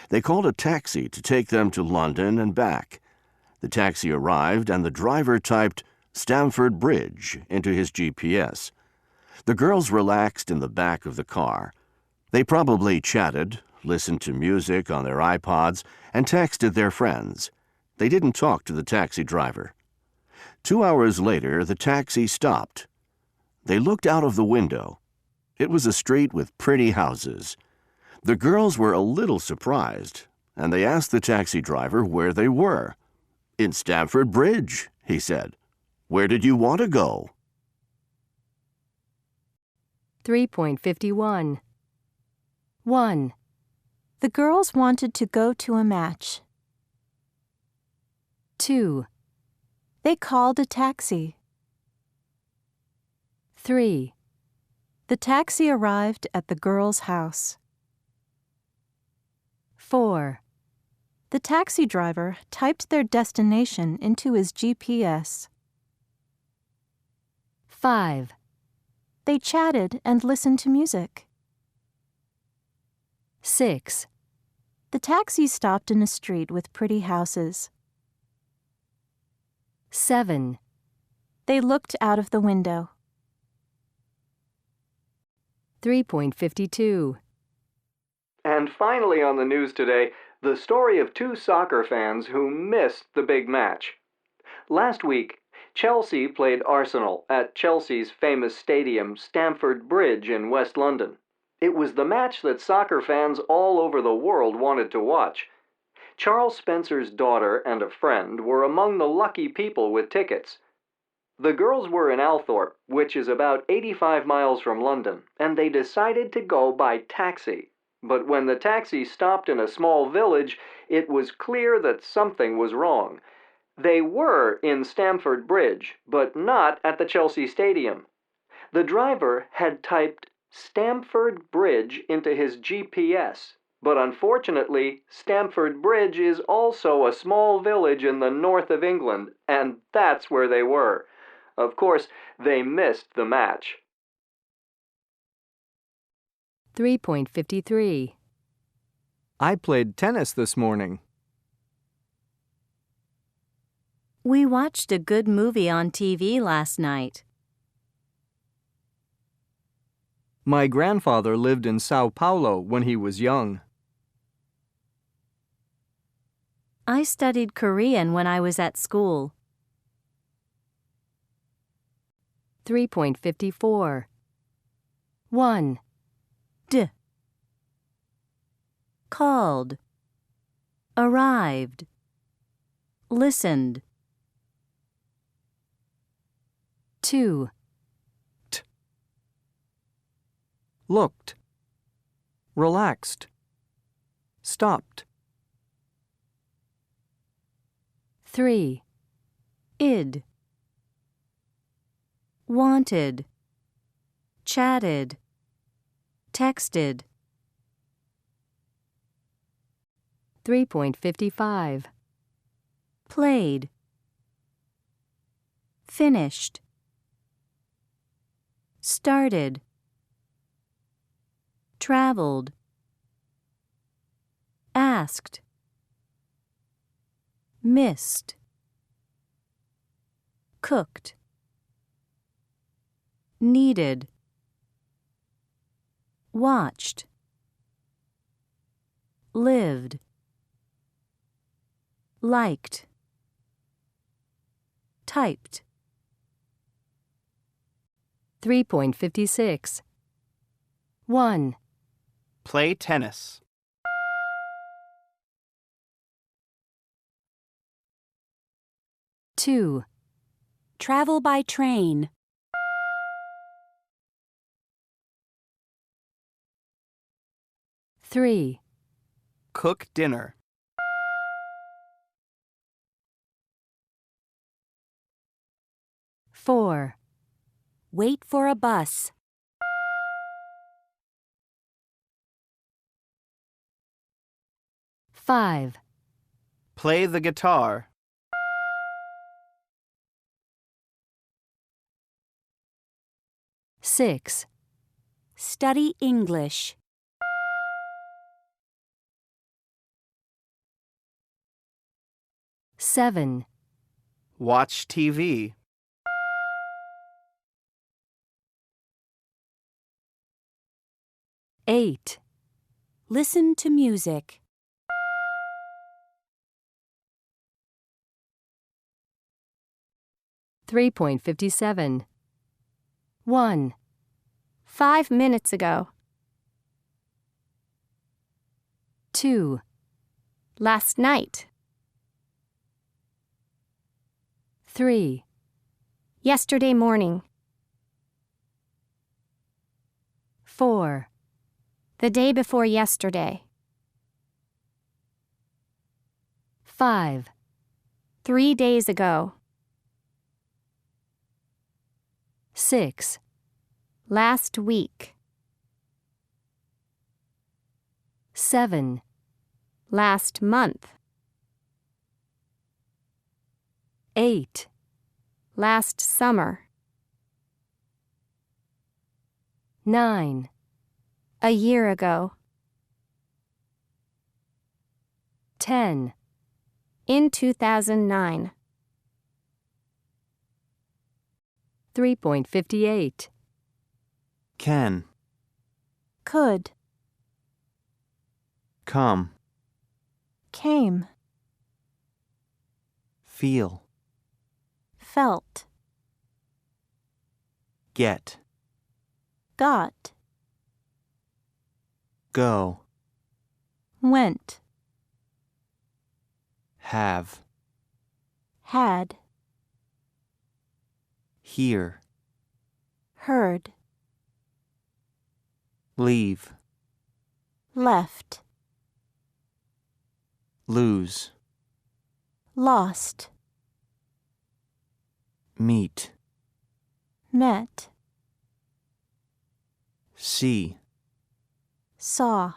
They called a taxi to take them to London and back. The taxi arrived and the driver typed Stamford Bridge into his GPS. The girls relaxed in the back of the car. They probably chatted, listened to music on their iPods, and texted their friends. They didn't talk to the taxi driver. 2 hours later, the taxi stopped. They looked out of the window. It was a street with pretty houses. The girls were a little surprised, and they asked the taxi driver where they were. "In Stamford Bridge," he said. "Where did you want to go?"
3.51. 1.
The girls wanted to go to a match.
2.
They called a taxi.
3.
The taxi arrived at the girls' house.
4.
The taxi driver typed their destination into his GPS.
5.
They chatted and listened to music.
6.
The taxi stopped in a street with pretty houses.
7.
They looked out of the window.
3.52.
And finally on the news today, the story of two soccer fans who missed the big match. Last week, Chelsea played Arsenal at Chelsea's famous stadium, Stamford Bridge in West London. It was the match that soccer fans all over the world wanted to watch. Charles Spencer's daughter and a friend were among the lucky people with tickets. The girls were in Althorpe, which is about 85 miles from London, and they decided to go by taxi. But when the taxi stopped in a small village, it was clear that something was wrong. They were in Stamford Bridge, but not at the Chelsea Stadium. The driver had typed Stamford Bridge into his GPS, but unfortunately, Stamford Bridge is also a small village in the north of England, and that's where they were. Of course, they missed the match.
3.53.
I played tennis this morning.
We watched a good movie on TV last night.
My grandfather lived in Sao Paulo when he was young.
I studied Korean when I was at school.
3.54. 1.
Called. Arrived. Listened.
2.
Looked. Relaxed. Stopped.
3.
Id. Wanted. Chatted. Texted.
3.55.
Played. Finished. Started. Traveled. Asked. Missed. Cooked. Needed. Watched. Lived. Liked. Typed.
3.56. 1.
Play tennis.
2.
Travel by train.
3.
Cook dinner.
4.
Wait for a bus.
5.
Play the guitar.
6.
Study English.
7.
Watch TV.
8.
Listen to music.
3.57. 1.
5 minutes ago.
2.
Last night.
3.
Yesterday morning.
4.
The day before yesterday.
5.
3 days ago.
6.
Last week.
7.
Last month.
8.
Last summer.
9.
A year ago.
10.
In 2009.
3.58.
Can.
Could.
Come.
Came.
Feel.
Felt.
Get.
Got.
Go.
Went.
Have.
Had.
Hear.
Heard.
Leave.
Left.
Lose.
Lost.
Meet.
Met.
See.
Saw.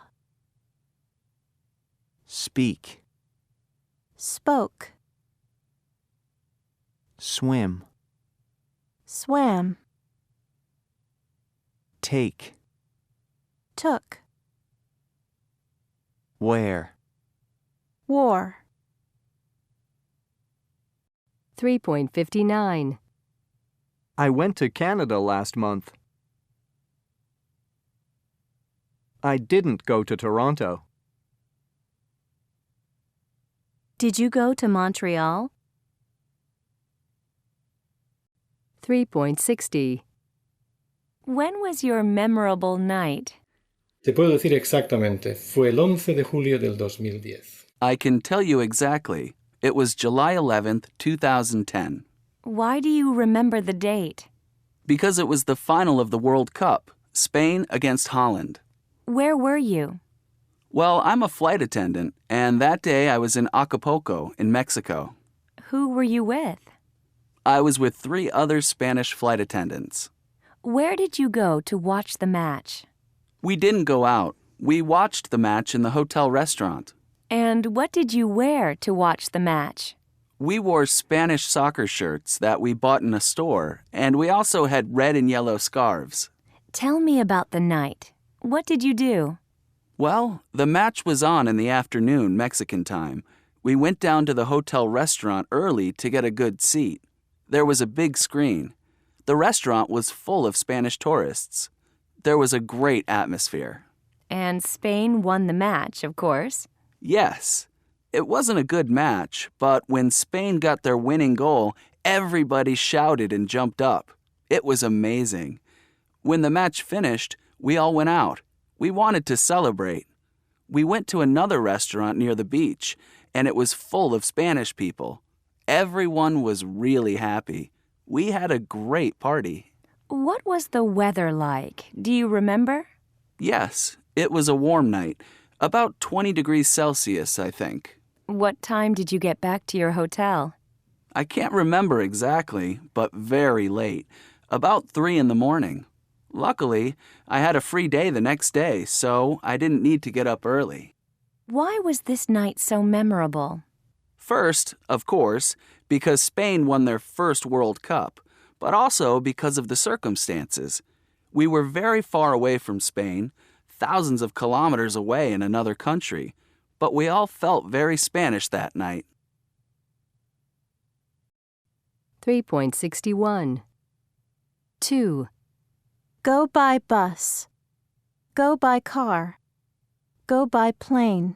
Speak.
Spoke.
Swim.
Swam.
Take.
Took.
Wear.
Wore.
3.59.
I went to Canada last month. I didn't go to Toronto.
Did you go to Montreal?
3.60.
When was your memorable night?
Te puedo decir exactamente, fue el 11 de julio del 2010.
I can tell you exactly. It was July 11th, 2010.
Why do you remember the date?
Because it was the final of the World Cup, Spain against Holland.
Where were you?
Well, I'm a flight attendant, and that day I was in Acapulco, in Mexico.
Who were you with?
I was with 3 other Spanish flight attendants.
Where did you go to watch the match?
We didn't go out. We watched the match in the hotel restaurant.
And what did you wear to watch the match?
We wore Spanish soccer shirts that we bought in a store, and we also had red and yellow scarves.
Tell me about the night. What did you do?
Well, the match was on in the afternoon, Mexican time. We went down to the hotel restaurant early to get a good seat. There was a big screen. The restaurant was full of Spanish tourists. There was a great atmosphere.
And Spain won the match, of course.
Yes. It wasn't a good match, but when Spain got their winning goal, everybody shouted and jumped up. It was amazing. When the match finished, we all went out. We wanted to celebrate. We went to another restaurant near the beach, and it was full of Spanish people. Everyone was really happy. We had a great party.
What was the weather like? Do you remember?
Yes, it was a warm night. About 20 degrees Celsius, I think.
What time did you get back to your hotel?
I can't remember exactly, but very late. About 3 in the morning. Luckily, I had a free day the next day, so I didn't need to get up early.
Why was this night so memorable?
First, of course, because Spain won their first World Cup, but also because of the circumstances. We were very far away from Spain, thousands of kilometers away in another country, but we all felt very Spanish that night.
3.61. 2.
Go by bus. Go by car. Go by plane.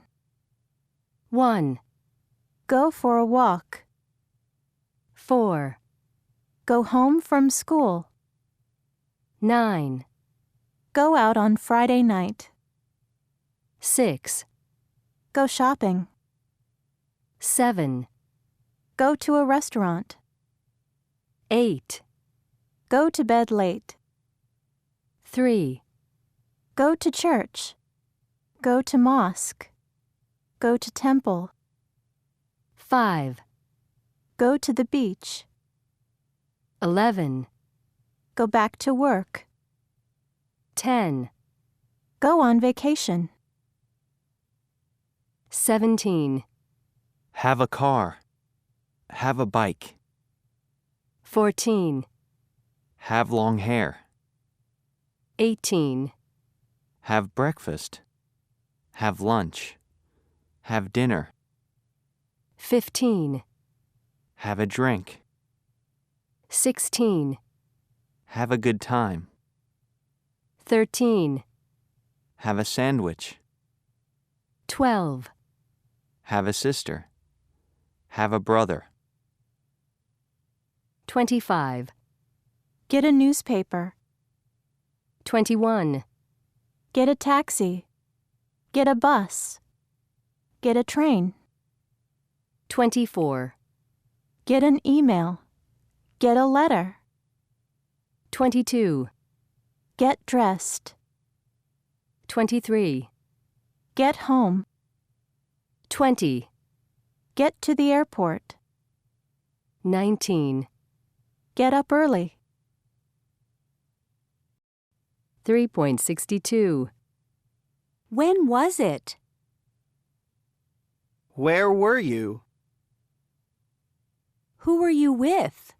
1.
Go for a walk.
4.
Go home from school.
9.
Go out on Friday night.
6.
Go shopping.
7.
Go to a restaurant.
8.
Go to bed late.
3.
Go to church. Go to mosque. Go to temple.
5.
Go to the beach.
11.
Go back to work.
10.
Go on vacation.
17.
Have a car. Have a bike.
14.
Have long hair.
18.
Have breakfast. Have lunch. Have dinner.
15.
Have a drink.
16.
Have a good time.
13.
Have a sandwich.
12.
Have a sister. Have a brother.
25.
Get a newspaper.
21.
Get a taxi. Get a bus. Get a train.
24.
Get an email. Get a letter.
22.
Get dressed.
23.
Get home.
20.
Get to the airport.
19.
Get up early.
3.62.
When was it?
Where were you?
Who were you with?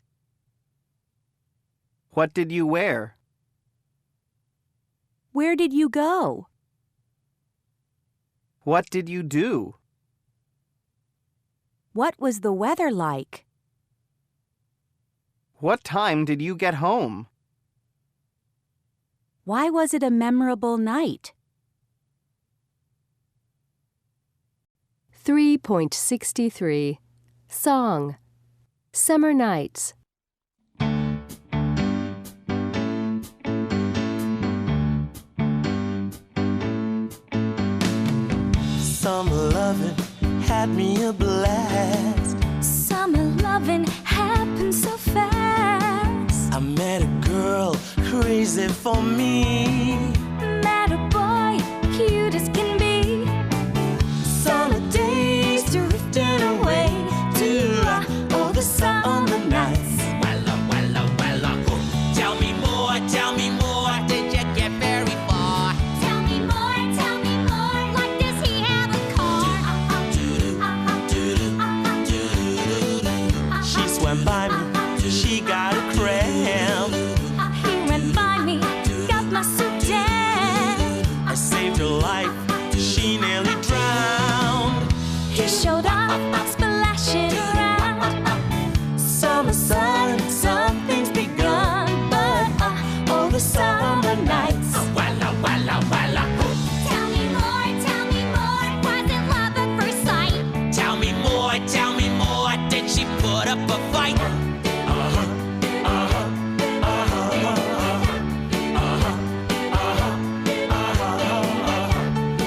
What did you wear?
Where did you go?
What did you do?
What was the weather like?
What time did you get home?
Why was it a memorable night?
3.63. Song. Summer Nights.
Summer loving had me a blast.
Summer loving happened so fast.
I met a girl crazy for me.
Met a boy cute as can be.
Summer days drifting away to all the summer nights. Tell me more, did you get very far?
Tell me more, like does he have a car?
She swam by me, she got a cramp.
He ran by me, got my suit down.
I saved her life, she nearly drowned.
He showed up, splashing around.
Summer sun, something's begun, but all the summer nights.
Tell me more, was it love at first sight?
Tell me more, did she put up a fight?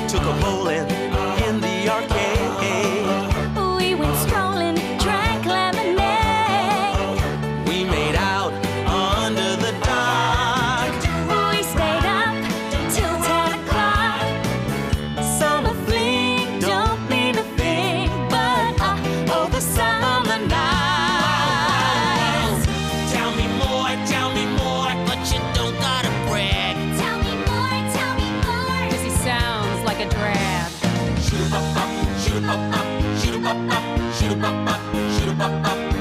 Took a bowling in the arcade.
We went strolling, drank lemonade.
We made out under the dark.
We stayed up till 10 o'clock.
Summer fling don't mean a thing, but all the summer nights. Tell me more, but you don't gotta brag.
Tell me more, 'cause he sounds like a drab.
Shoot 'em up, shoot 'em up, shoot 'em up, shoot 'em up, shoot 'em up,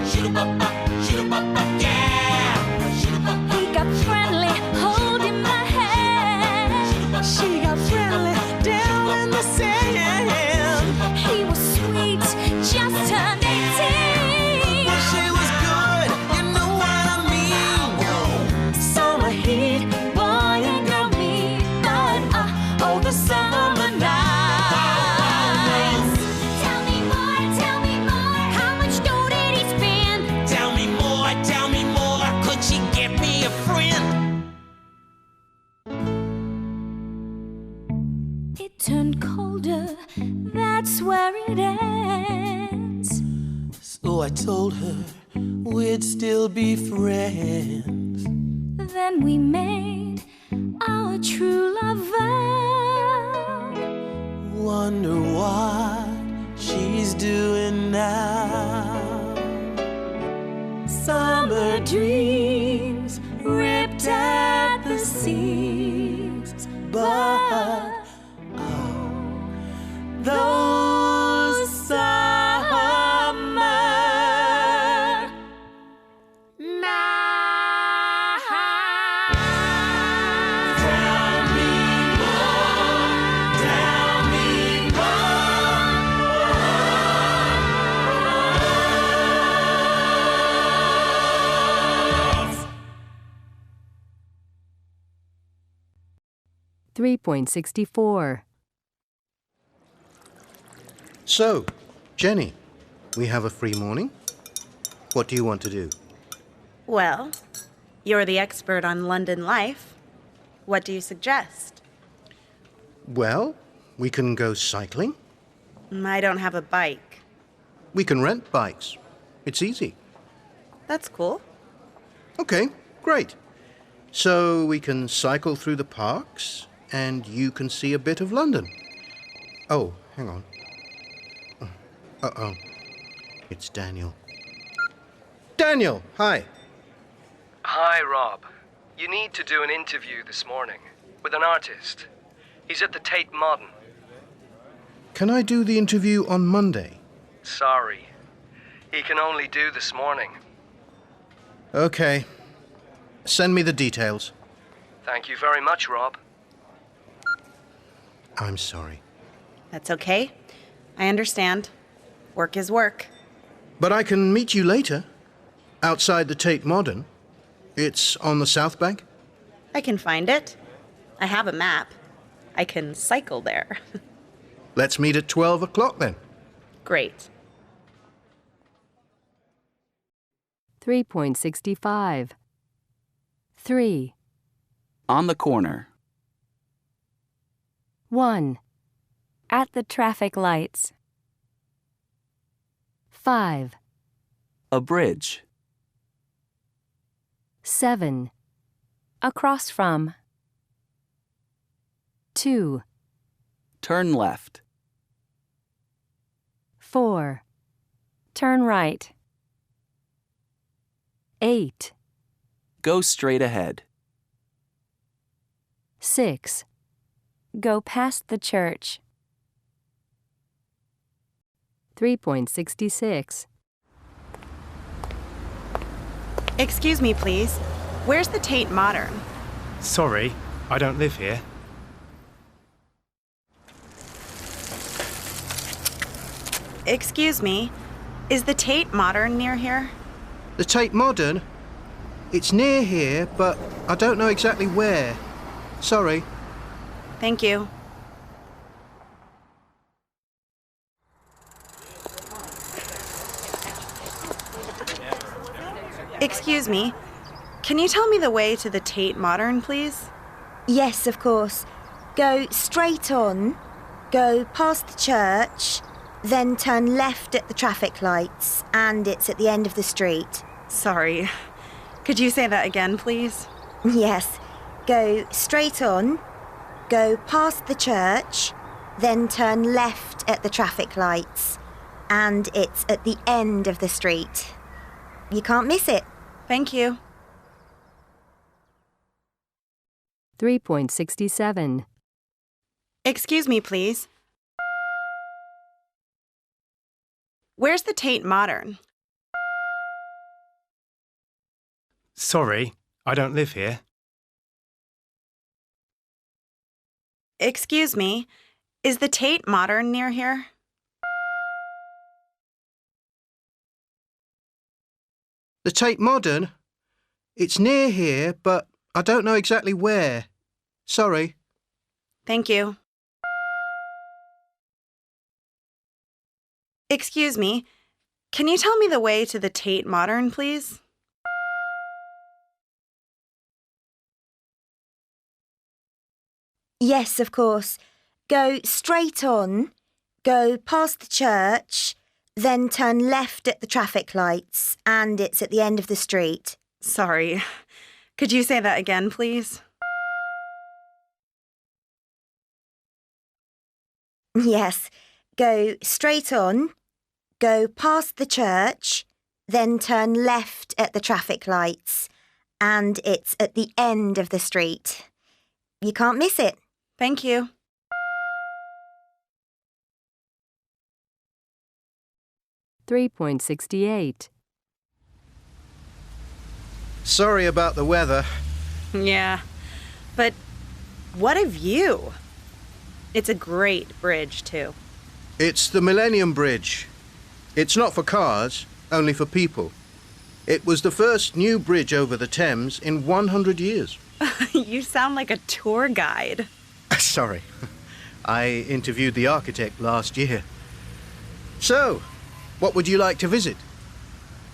shoot 'em up, shoot 'em up, yeah. Shoot 'em up.
He got friendly, holding my hand.
She got friendly down in the sand.
He was sweet, just turned 18.
She was good, you know
It turned colder, that's where it ends.
So I told her we'd still be friends.
Then we made our true lover.
Wonder what she's doing now.
Summer dreams ripped at the seams, but those summer nights. Tell me more, tell me more.
3.64.
So, Jenny, we have a free morning. What do you want to do?
Well, you're the expert on London life. What do you suggest?
Well, we can go cycling.
I don't have a bike.
We can rent bikes. It's easy.
That's cool.
Okay, great. So we can cycle through the parks and you can see a bit of London. Oh, hang on. Uh-oh. It's Daniel. Daniel, hi.
Hi, Rob. You need to do an interview this morning with an artist. He's at the Tate Modern.
Can I do the interview on Monday?
Sorry. He can only do this morning.
Okay. Send me the details.
Thank you very much, Rob.
I'm sorry.
That's okay. I understand. Work is work.
But I can meet you later, outside the Tate Modern. It's on the South Bank.
I can find it. I have a map. I can cycle there.
Let's meet at 12 o'clock then.
Great.
3.65. 3.
On the corner.
1.
At the traffic lights.
5.
A bridge.
7.
Across from.
2.
Turn left.
4.
Turn right.
8.
Go straight ahead.
6.
Go past the church.
3.66.
Excuse me, please. Where's the Tate Modern?
Sorry, I don't live here.
Excuse me. Is the Tate Modern near here?
The Tate Modern? It's near here, but I don't know exactly where. Sorry.
Thank you. Excuse me. Can you tell me the way to the Tate Modern, please?
Yes, of course. Go straight on, go past the church, then turn left at the traffic lights, and it's at the end of the street.
Sorry. Could you say that again, please?
Yes. Go straight on, go past the church, then turn left at the traffic lights, and it's at the end of the street. You can't miss it.
Thank you.
3.67.
Excuse me, please. Where's the Tate Modern?
Sorry, I don't live here.
Excuse me. Is the Tate Modern near here?
The Tate Modern? It's near here, but I don't know exactly where. Sorry.
Thank you. Excuse me. Can you tell me the way to the Tate Modern, please?
Yes, of course. Go straight on, go past the church, then turn left at the traffic lights, and it's at the end of the street.
Sorry. Could you say that again, please?
Yes. Go straight on, go past the church, then turn left at the traffic lights, and it's at the end of the street. You can't miss it.
Thank you.
$3.68.
Sorry about the weather.
Yeah, but what a view. It's a great bridge, too.
It's the Millennium Bridge. It's not for cars, only for people. It was the first new bridge over the Thames in 100 years.
You sound like a tour guide.
Sorry. I interviewed the architect last year. So, what would you like to visit?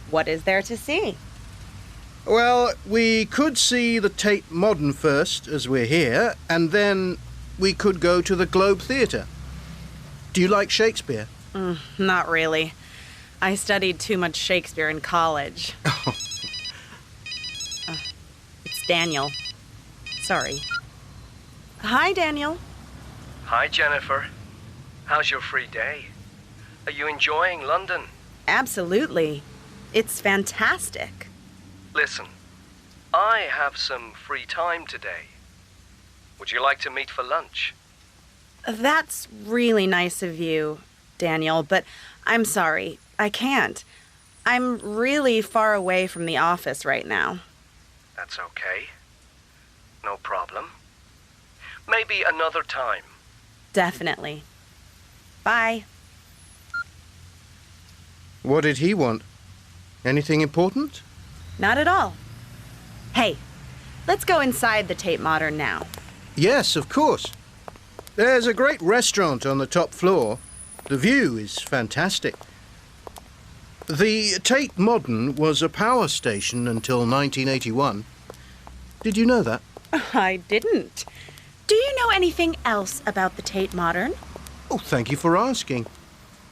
What is there to see?
Well, we could see the Tate Modern first, as we're here, and then we could go to the Globe Theatre. Do you like Shakespeare?
Not really. I studied too much Shakespeare in college. It's Daniel. Sorry. Hi, Daniel.
Hi, Jennifer. How's your free day? Are you enjoying London?
Absolutely. It's fantastic.
Listen, I have some free time today. Would you like to meet for lunch?
That's really nice of you, Daniel, but I'm sorry. I can't. I'm really far away from the office right now.
That's okay. No problem. Maybe another time.
Definitely. Bye.
What did he want? Anything important?
Not at all. Hey, let's go inside the Tate Modern now.
Yes, of course. There's a great restaurant on the top floor. The view is fantastic. The Tate Modern was a power station until 1981. Did you know that?
I didn't. Do you know anything else about the Tate Modern?
Oh, thank you for asking.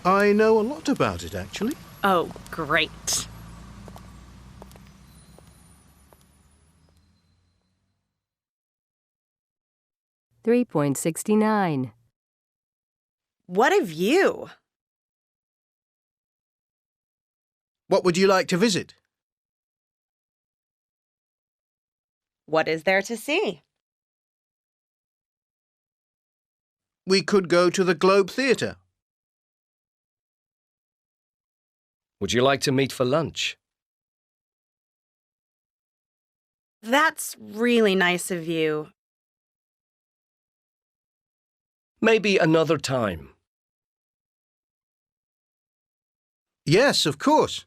I know a lot about it, actually.
Oh, great.
$3.69.
What a view.
What would you like to visit?
What is there to see?
We could go to the Globe Theatre.
Would you like to meet for lunch?
That's really nice of you.
Maybe another time.
Yes, of course.